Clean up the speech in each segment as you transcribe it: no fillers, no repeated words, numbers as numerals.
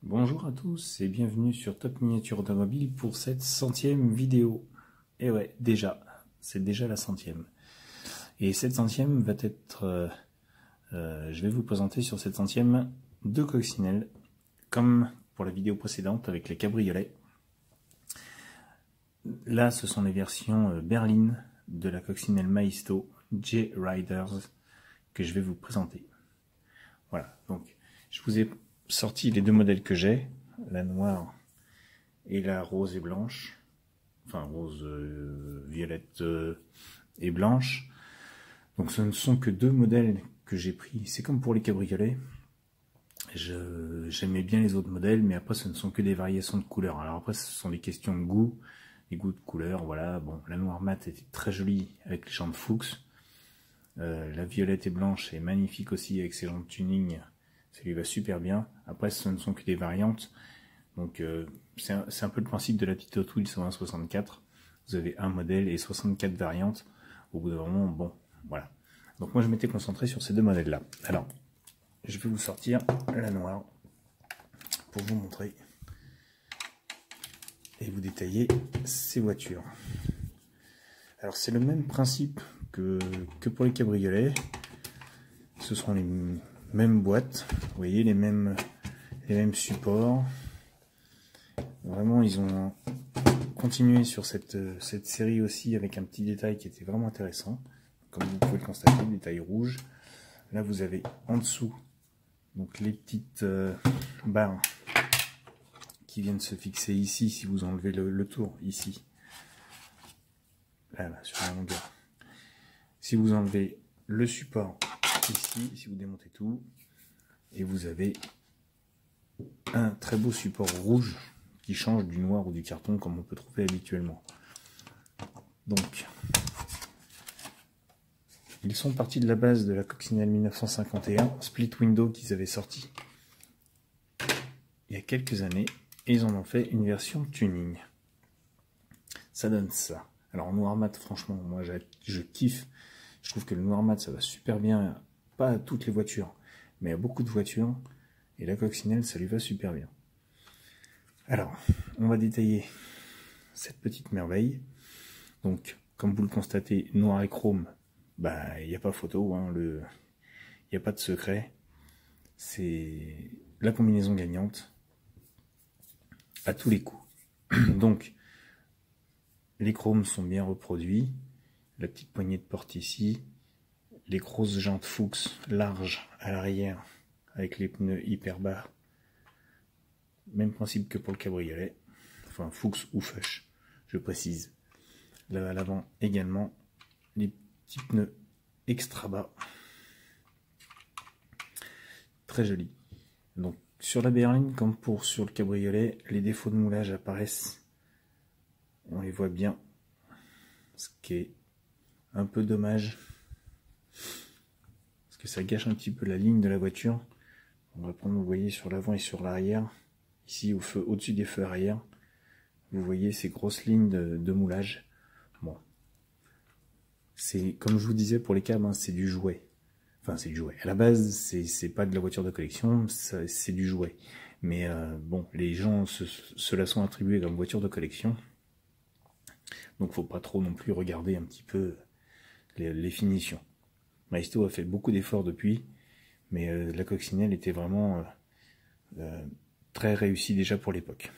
Bonjour à tous et bienvenue sur Top Miniature Automobile pour cette 100e vidéo. Et ouais, c'est déjà la 100e. Et cette 100e va être... je vais vous présenter sur cette 100e deux coccinelles, comme pour la vidéo précédente avec les cabriolets. Là, ce sont les versions berline de la coccinelle Maisto J-Riders que je vais vous présenter. Voilà, donc je vous ai sorti les deux modèles que j'ai, la noire et la rose et blanche, enfin rose, violette et blanche. Donc ce ne sont que deux modèles que j'ai pris, c'est comme pour les cabriolets, j'aimais bien les autres modèles, mais après ce ne sont que des variations de couleurs. Alors après ce sont des questions de goût, des goûts de couleurs, voilà. Bon, la noire mat était très jolie avec les jantes Fuchs, la violette et blanche est magnifique aussi avec ses jantes tuning. Ça lui va super bien. Après, ce ne sont que des variantes. Donc, c'est un peu le principe de la petite Hot Wheels 164. Vous avez un modèle et 64 variantes. Au bout d'un moment, bon, voilà. Donc, moi, je m'étais concentré sur ces deux modèles-là. Alors, je vais vous sortir la noire pour vous montrer et vous détailler ces voitures. Alors, c'est le même principe que pour les cabriolets. Ce sont les mêmes boîtes, vous voyez, les mêmes supports. Vraiment, ils ont continué sur cette série aussi avec un petit détail qui était vraiment intéressant. Comme vous pouvez le constater, détail rouge. Là, vous avez en dessous donc les petites barres qui viennent se fixer ici si vous enlevez le tour ici. Là, sur la longueur. Si vous enlevez le support ici, si vous démontez tout, et vous avez un très beau support rouge qui change du noir ou du carton comme on peut trouver habituellement. Donc, ils sont partis de la base de la coccinelle 1951, split window qu'ils avaient sorti il y a quelques années, et ils en ont fait une version tuning. Ça donne ça. Alors en noir mat, franchement, moi je kiffe. Je trouve que le noir mat, ça va super bien, pas à toutes les voitures, mais à beaucoup de voitures, et la coccinelle, ça lui va super bien. Alors, on va détailler cette petite merveille. Donc, comme vous le constatez, noir et chrome, bah, il n'y a pas photo, hein, il n'y a pas de secret. C'est la combinaison gagnante à tous les coups. Donc, les chromes sont bien reproduits. La petite poignée de porte ici. Les grosses jantes Fuchs larges à l'arrière avec les pneus hyper bas. Même principe que pour le cabriolet. Enfin, Fuchs ou Fuchs, je précise. Là, à l'avant également, les petits pneus extra bas. Très joli. Donc, sur la berline, comme sur le cabriolet, les défauts de moulage apparaissent. On les voit bien. Ce qui est un peu dommage. Parce que ça gâche un petit peu la ligne de la voiture. On va prendre, vous voyez, sur l'avant et sur l'arrière. Ici, au-dessus des feux arrière. Vous voyez ces grosses lignes de moulage. Bon. C'est, comme je vous disais pour les câbles, hein, c'est du jouet. Enfin, c'est du jouet. À la base, c'est pas de la voiture de collection, c'est du jouet. Mais bon, les gens se la sont attribués comme voiture de collection. Donc, faut pas trop non plus regarder un petit peu les finitions. Maisto a fait beaucoup d'efforts depuis, mais la coccinelle était vraiment très réussie déjà pour l'époque.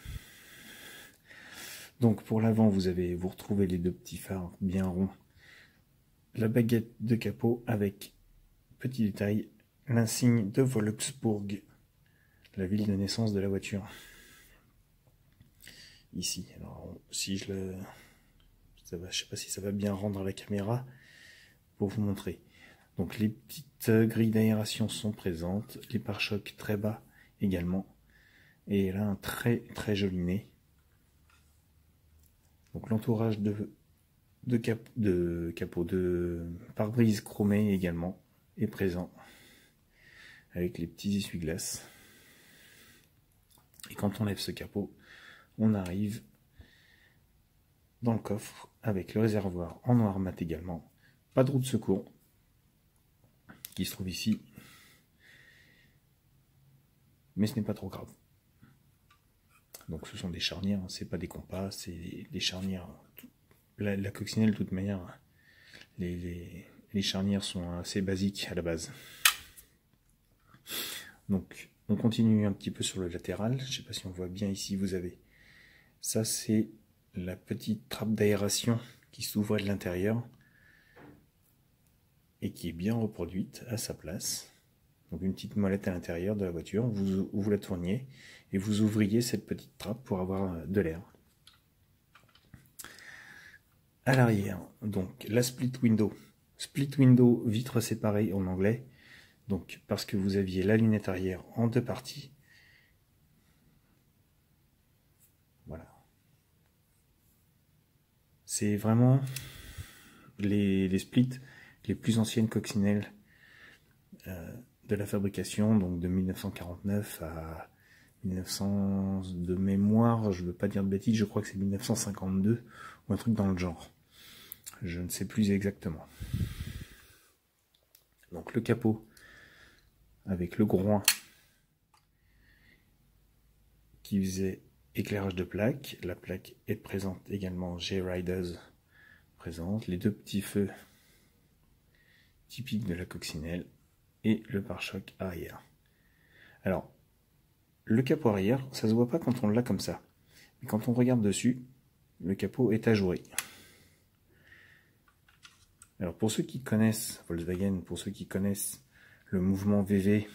Donc, pour l'avant, vous retrouvez les deux petits phares bien ronds. La baguette de capot avec, petit détail, l'insigne de Wolfsburg, la ville de naissance de la voiture. Ici, alors si je le... je sais pas si ça va bien rendre à la caméra pour vous montrer. Donc les petites grilles d'aération sont présentes, les pare-chocs très bas également. Et là, un très très joli nez. Donc l'entourage de capot, de pare-brise chromé également est présent, avec les petits essuie-glaces. Et quand on lève ce capot, on arrive dans le coffre avec le réservoir en noir mat également. Pas de roue de secours qui se trouve ici, mais ce n'est pas trop grave. Donc ce sont des charnières, hein, c'est pas des compas, c'est des charnières. La coccinelle, de toute manière, les charnières sont assez basiques à la base. Donc on continue un petit peu sur le latéral. Je sais pas si on voit bien ici, vous avez. Ça c'est la petite trappe d'aération qui s'ouvre de l'intérieur et qui est bien reproduite à sa place. Donc une petite molette à l'intérieur de la voiture, vous la tourniez et vous ouvriez cette petite trappe pour avoir de l'air. À l'arrière, donc la split window. Split window, vitres séparées en anglais. Donc parce que vous aviez la lunette arrière en deux parties. Voilà. C'est vraiment les splits les plus anciennes coccinelles de la fabrication, donc de 1949 à 1900 de mémoire, je ne veux pas dire de bêtises, je crois que c'est 1952 ou un truc dans le genre. Je ne sais plus exactement. Donc le capot avec le groin qui faisait éclairage de plaque. La plaque est présente également, J-Riders présente, les deux petits feux typiques de la coccinelle et le pare-choc arrière. Alors, le capot arrière, ça se voit pas quand on l'a comme ça. Mais quand on regarde dessus, le capot est ajouré. Alors pour ceux qui connaissent Volkswagen, pour ceux qui connaissent le mouvement VV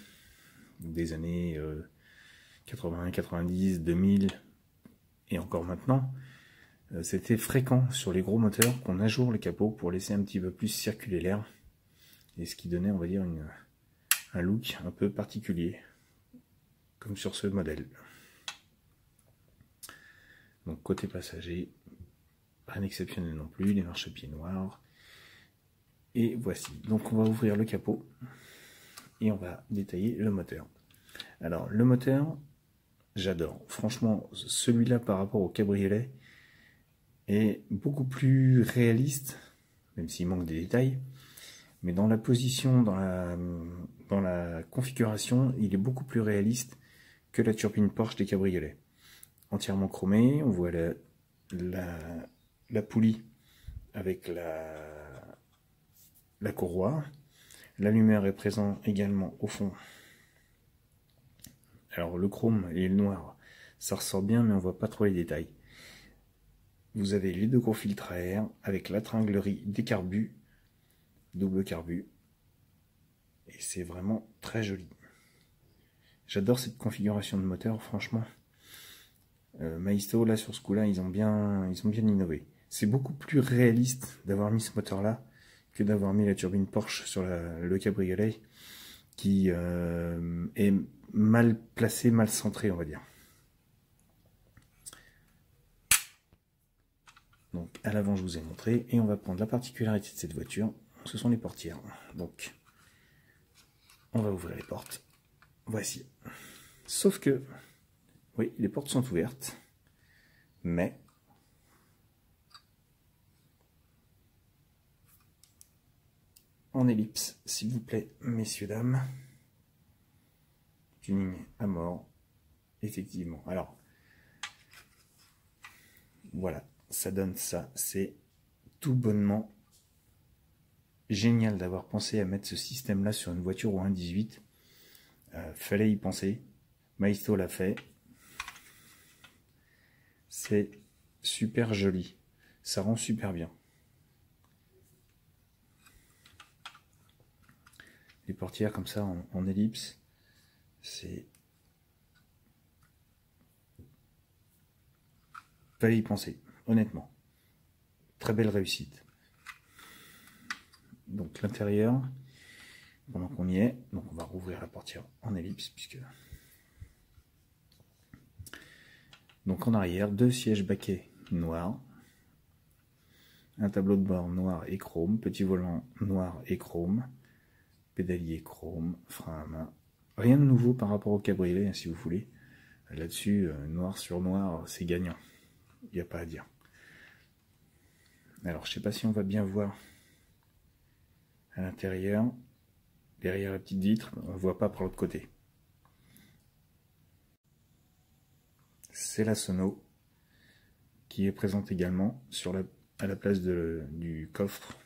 des années 80, 90, 2000 et encore maintenant, c'était fréquent sur les gros moteurs qu'on ajoure le capot pour laisser un petit peu plus circuler l'air. Et ce qui donnait, on va dire, un look un peu particulier, comme sur ce modèle. Donc côté passager, rien d'exceptionnel non plus, les marchepieds noirs. Et voici, donc on va ouvrir le capot et on va détailler le moteur. Alors le moteur, j'adore. Franchement, celui-là par rapport au cabriolet est beaucoup plus réaliste, même s'il manque des détails. Mais dans la position, dans la configuration, il est beaucoup plus réaliste que la turbine Porsche des cabriolets. Entièrement chromé, on voit la poulie avec la courroie. La lumière est présente également au fond. Alors le chrome et le noir, ça ressort bien, mais on voit pas trop les détails. Vous avez les deux gros filtres à air avec la tringlerie des carbus, double carbu. Et c'est vraiment très joli. J'adore cette configuration de moteur, franchement. Maisto, là, sur ce coup-là, ils ont bien innové. C'est beaucoup plus réaliste d'avoir mis ce moteur-là que d'avoir mis la turbine Porsche sur le cabriolet, qui est mal placé, mal centré, on va dire. Donc, à l'avant, je vous ai montré, et on va prendre la particularité de cette voiture, ce sont les portières. Donc, on va ouvrir les portes. Voici. Sauf que, oui, les portes sont ouvertes, mais en ellipse, s'il vous plaît, messieurs, dames. Tuning à mort, effectivement. Alors, voilà, ça donne ça. C'est tout bonnement génial d'avoir pensé à mettre ce système-là sur une voiture ou un 18. Fallait y penser. Maisto l'a fait. C'est super joli. Ça rend super bien. Les portières comme ça en ellipse, c'est... Fallait y penser, honnêtement. Très belle réussite. Donc l'intérieur, pendant qu'on y est, donc on va rouvrir la portière en ellipse, puisque... Donc en arrière, deux sièges baquets noirs, un tableau de bord noir et chrome, petit volant noir et chrome, pédalier chrome, frein à main. Rien de nouveau par rapport au cabriolet, hein, si vous voulez. Là-dessus, noir sur noir, c'est gagnant. Il n'y a pas à dire. Alors, je ne sais pas si on va bien voir à l'intérieur. Derrière la petite vitre, on ne voit pas par l'autre côté. c'est la sono qui est présente également à la place du coffre.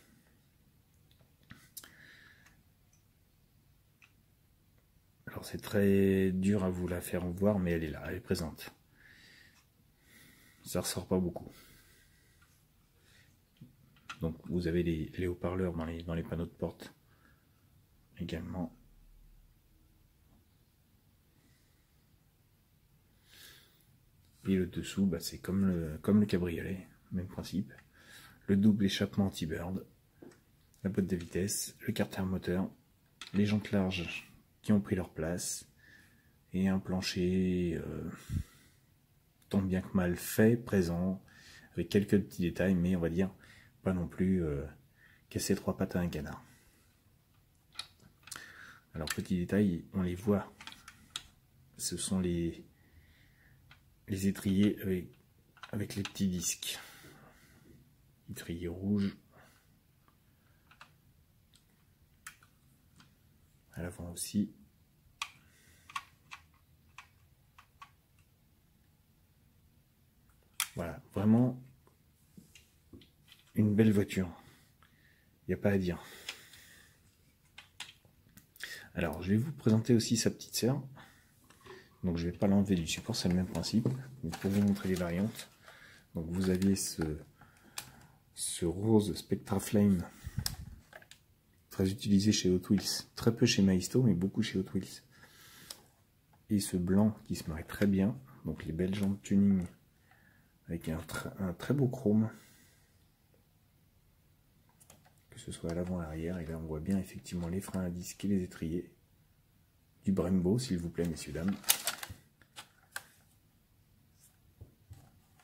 Alors c'est très dur à vous la faire voir, mais elle est là, elle est présente. Ça ressort pas beaucoup. Donc vous avez les haut-parleurs dans les panneaux de porte également. Et le dessous, bah, c'est comme le cabriolet, même principe. Le double échappement anti-bird, la boîte de vitesse, le carter moteur, les jantes larges qui ont pris leur place, et un plancher tant bien que mal fait, présent, avec quelques petits détails, mais on va dire pas non plus casser 3 pattes à un canard. Alors petits détails, on les voit, ce sont les étriers avec les petits disques. Étrier rouge. À l'avant aussi. Voilà, vraiment une belle voiture. Il n'y a pas à dire. Alors, je vais vous présenter aussi sa petite sœur. Donc, je ne vais pas l'enlever du support, c'est le même principe. Mais pour vous montrer les variantes. Donc, vous aviez ce rose Spectra Flame, très utilisé chez Hot Wheels. Très peu chez Maisto, mais beaucoup chez Hot Wheels. Et ce blanc qui se marie très bien. Donc, les belles jantes tuning avec un très beau chrome. Que ce soit à l'avant, à l'arrière. Et là, on voit bien effectivement les freins à disque et les étriers. Du Brembo, s'il vous plaît, messieurs, dames.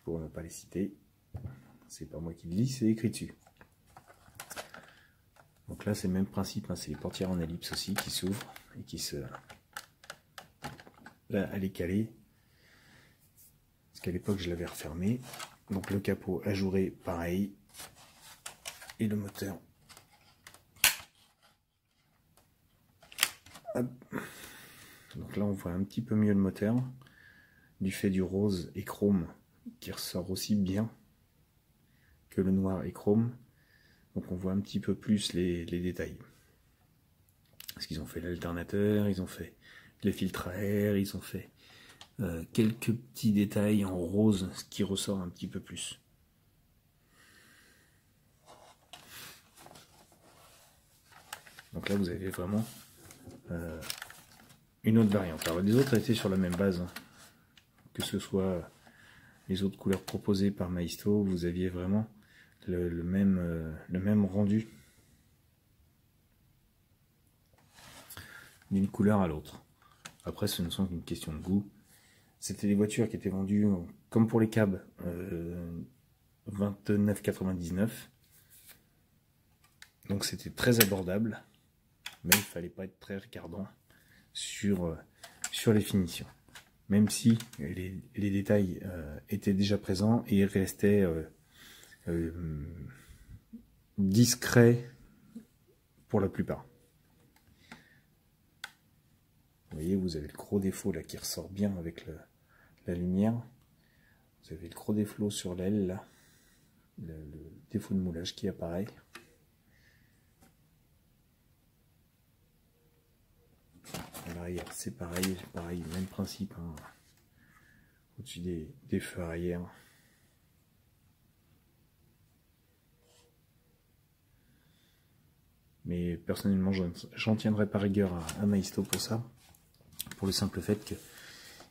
Pour ne pas les citer. C'est pas moi qui le dis, c'est écrit dessus. Donc là, c'est le même principe. Hein, c'est les portières en ellipse aussi qui s'ouvrent et qui se... Là, elle est calée. Parce qu'à l'époque, je l'avais refermée. Donc le capot ajouré, pareil. Et le moteur. Hop. Donc là, on voit un petit peu mieux le moteur. Du fait du rose et chrome qui ressort aussi bien que le noir et chrome. Donc on voit un petit peu plus les détails. Parce qu'ils ont fait l'alternateur, ils ont fait les filtres à air, ils ont fait quelques petits détails en rose, ce qui ressort un petit peu plus. Donc là vous avez vraiment une autre variante. Alors les autres étaient sur la même base, hein. Que ce soit les autres couleurs proposées par Maisto, vous aviez vraiment le même rendu d'une couleur à l'autre. Après, ce ne sont qu'une question de goût. C'était des voitures qui étaient vendues, comme pour les cabs, 29,99 €. Donc c'était très abordable, mais il fallait pas être très regardant sur les finitions. Même si les détails étaient déjà présents et restaient discrets pour la plupart. Vous voyez, vous avez le gros défaut là qui ressort bien avec la lumière. Vous avez le gros défaut sur l'aile là, le défaut de moulage qui apparaît. À l'arrière, c'est pareil, même principe, hein. Au-dessus des feux arrière. Mais personnellement, j'en tiendrai pas rigueur à Maisto pour ça. Pour le simple fait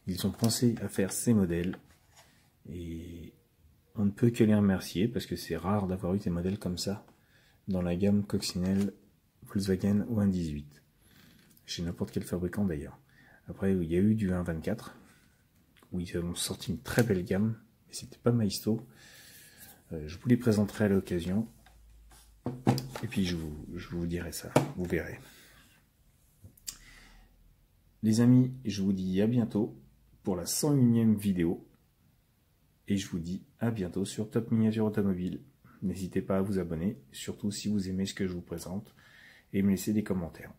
qu'ils ont pensé à faire ces modèles. Et on ne peut que les remercier parce que c'est rare d'avoir eu des modèles comme ça dans la gamme coccinelle Volkswagen ou 1.18. Chez n'importe quel fabricant d'ailleurs. Après, il y a eu du 1.24 où ils ont sorti une très belle gamme, mais c'était pas Maisto. Je vous les présenterai à l'occasion. Et puis je vous dirai ça, vous verrez. Les amis, je vous dis à bientôt pour la 101e vidéo. Et je vous dis à bientôt sur Top Miniature Automobile. N'hésitez pas à vous abonner, surtout si vous aimez ce que je vous présente, et me laisser des commentaires.